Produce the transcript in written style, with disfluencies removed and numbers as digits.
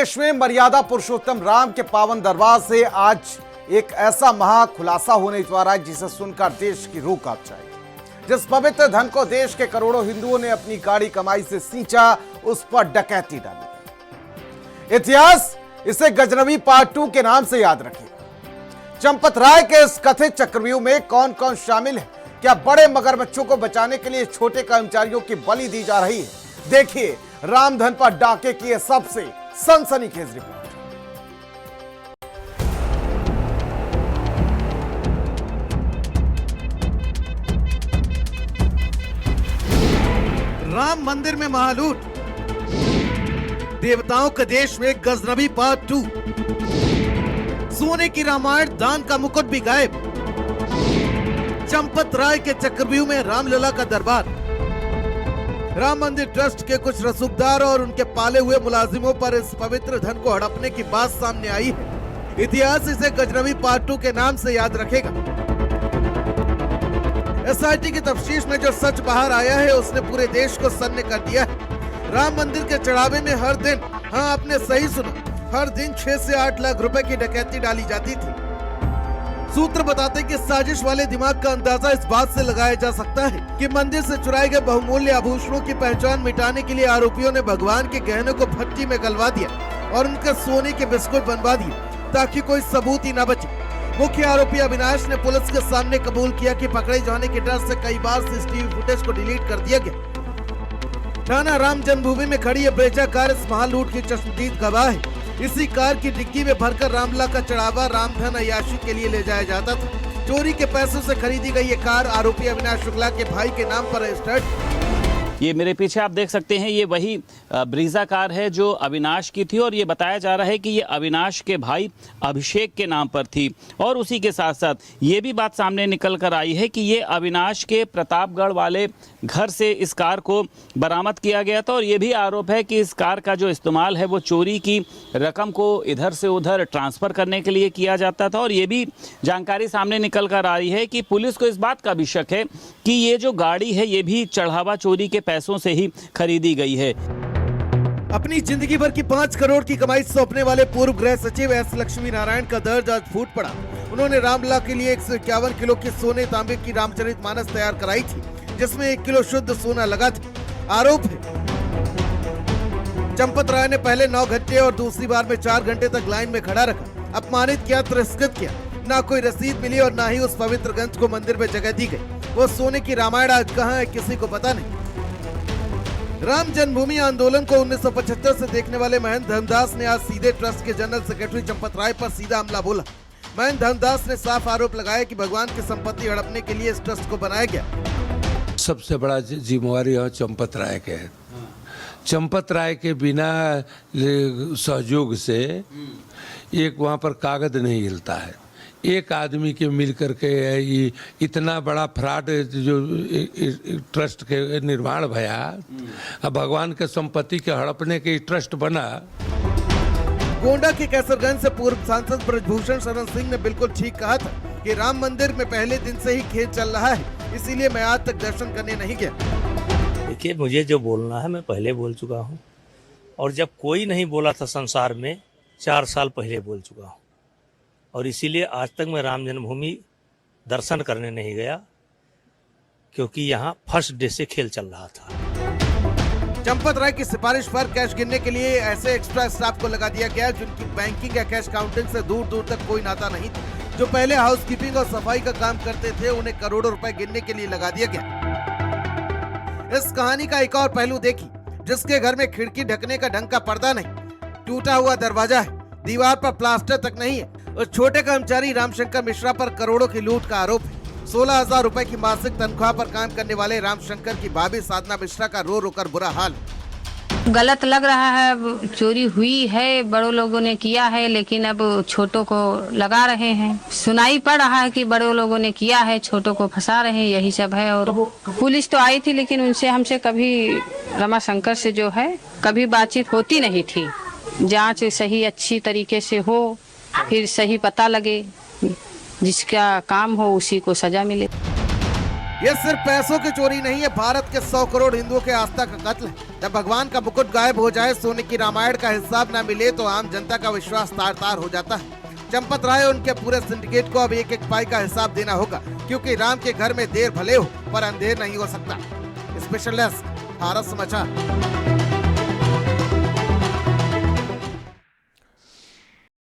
देश में मर्यादा पुरुषोत्तम राम के पावन दरबार से आज एक ऐसा महा खुलासा होने जा रहा है जिसे सुनकर देश की रूह कांप जाएगी। जिस पवित्र धन को देश के करोड़ों हिंदुओं ने अपनी गाड़ी कमाई से सींचा, उस पर डकैती डाली। इतिहास इसे गजनवी पार्ट 2 के नाम से याद रखेगा। चंपत राय के इस कथित चक्रव्यूह में कौन कौन शामिल है, क्या बड़े मगरमच्छों को बचाने के लिए छोटे कर्मचारियों की बलि दी जा रही है? देखिए रामधन पर डाके की यह सबसे सनसनीखेज रिपोर्ट। राम मंदिर में महालूट, देवताओं के देश में गजनवी पार्ट 2, सोने की रामायण दान का मुकुट भी गायब, चंपत राय के चक्रव्यूह में रामलला का दरबार, राम मंदिर ट्रस्ट के कुछ रसूखदार और उनके पाले हुए मुलाजिमों पर इस पवित्र धन को हड़पने की बात सामने आई है। इतिहास इसे गजनवी पार्ट 2 के नाम से याद रखेगा। एसआईटी की तफ्तीश में जो सच बाहर आया है उसने पूरे देश को सन्न कर दिया है। राम मंदिर के चढ़ावे में हर दिन, हाँ आपने सही सुना, हर दिन 6 से 8 लाख रुपए की डकैती डाली जाती थी। सूत्र बताते कि साजिश वाले दिमाग का अंदाजा इस बात से लगाया जा सकता है कि मंदिर से चुराए गए बहुमूल्य आभूषणों की पहचान मिटाने के लिए आरोपियों ने भगवान के गहनों को भट्टी में गलवा दिया और उनके सोने के बिस्कुट बनवा दिए ताकि कोई सबूत ही न बचे। मुख्य आरोपी अविनाश ने पुलिस के सामने कबूल किया कि पकड़े जाने के डर से कई बार सीसीटीवी फुटेज को डिलीट कर दिया गया। थाना राम जन्मभूमि में खड़ी यह ब्रेजा कार इस महालूट की चश्मदीद गवाह है। इसी कार की डिग्गी में भरकर रामलला का चढ़ावा रामधन अय्याशी के लिए ले जाया जाता था। चोरी के पैसों से खरीदी गई ये कार आरोपी अविनाश शुक्ला के भाई के नाम पर रजिस्टर्ड। ये मेरे पीछे आप देख सकते हैं, ये वही ब्रीजा कार है जो अविनाश की थी और ये बताया जा रहा है कि ये अविनाश के भाई अभिषेक के नाम पर थी। और उसी के साथ साथ ये भी बात सामने निकल कर आई है कि ये अविनाश के प्रतापगढ़ वाले घर से इस कार को बरामद किया गया था और ये भी आरोप है कि इस कार का जो इस्तेमाल है वो चोरी की रकम को इधर से उधर ट्रांसफ़र करने के लिए किया जाता था। और ये भी जानकारी सामने निकल कर आ रही है कि पुलिस को इस बात का भी शक है कि ये जो गाड़ी है ये भी चढ़ावा चोरी के पैसों से ही खरीदी गई है। अपनी जिंदगी भर की 5 करोड़ की कमाई सौंपने वाले पूर्व गृह सचिव एस लक्ष्मी नारायण का दर्द आज फूट पड़ा। उन्होंने रामलला के लिए 151 किलो की सोने तांबे की रामचरितमानस तैयार कराई थी जिसमें 1 किलो शुद्ध सोना लगा था। आरोप है चंपत राय ने पहले 9 घंटे और दूसरी बार में 4 घंटे तक लाइन में खड़ा रखा, अपमानित किया, तिरस्कृत किया। ना कोई रसीद मिली और ना ही उस पवित्र ग्रंथ को मंदिर में जगह दी गई। वो सोने की रामायण आज कहाँ है किसी को पता नहीं। राम जन्मभूमि आंदोलन को 1975 से देखने वाले महेंद्र धर्मदास ने आज सीधे ट्रस्ट के जनरल सेक्रेटरी चंपत राय पर सीधा हमला बोला। महेंद्र धर्मदास ने साफ आरोप लगाया कि भगवान की संपत्ति हड़पने के लिए इस ट्रस्ट को बनाया गया। सबसे बड़ा जिम्मेवारी है चंपत राय के है। चंपत राय के बिना सहयोग से एक वहाँ पर कागज नहीं हिलता है। एक आदमी के मिल करके ये इतना बड़ा फ्रॉड जो ट्रस्ट के निर्माण भया, अब भगवान के संपत्ति के हड़पने के ट्रस्ट बना। गोंडा के कैसरगंज से पूर्व सांसद ब्रजभूषण शरण सिंह ने बिल्कुल ठीक कहा था कि राम मंदिर में पहले दिन से ही खेल चल रहा है, इसीलिए मैं आज तक दर्शन करने नहीं गया। देखिए, मुझे जो बोलना है मैं पहले बोल चुका हूँ और जब कोई नहीं बोला था संसार में 4 साल पहले बोल चुका हूँ और इसीलिए आज तक मैं राम जन्मभूमि दर्शन करने नहीं गया क्योंकि यहाँ फर्स्ट डे से खेल चल रहा था। चंपत राय की सिफारिश पर कैश गिनने के लिए ऐसे एक्स्ट्रा स्टाफ को लगा दिया गया जिनकी बैंकिंग या कैश काउंटिंग से दूर दूर तक कोई नाता नहीं था। जो पहले हाउसकीपिंग और सफाई का काम करते थे उन्हें करोड़ों रुपए गिनने के लिए लगा दिया गया। इस कहानी का एक और पहलू देखी, जिसके घर में खिड़की ढकने का ढंग का पर्दा नहीं, टूटा हुआ दरवाजा है, दीवार पर प्लास्टर तक नहीं है। उस छोटे कर्मचारी रामशंकर मिश्रा पर करोड़ों की लूट का आरोप है। 16,000 रुपए की मासिक तनख्वाह पर काम करने वाले रामशंकर की भाभी साधना मिश्रा का रो रो कर बुरा हाल। गलत लग रहा है, चोरी हुई है, बड़ों लोगों ने किया है, लेकिन अब छोटों को लगा रहे हैं। सुनाई पड़ रहा है कि बड़ों लोगों ने किया है, छोटों को फंसा रहे हैं, यही सब है। और पुलिस तो आई थी लेकिन उनसे हमसे कभी रमाशंकर से जो है कभी बातचीत होती नहीं थी। जांच सही अच्छी तरीके से हो, फिर सही पता लगे, जिसका काम हो उसी को सजा मिले। ये सिर्फ पैसों की चोरी नहीं है, भारत के 100 करोड़ हिंदुओं के आस्था का कत्ल है। जब भगवान का मुकुट गायब हो जाए, सोने की रामायण का हिसाब ना मिले तो आम जनता का विश्वास तार तार हो जाता है। चंपत राय उनके पूरे सिंडिकेट को अब एक एक पाई का हिसाब देना होगा, क्योंकि राम के घर में देर भले हो पर अंधेर नहीं हो सकता। स्पेशल डेस्क, भारत समाचार।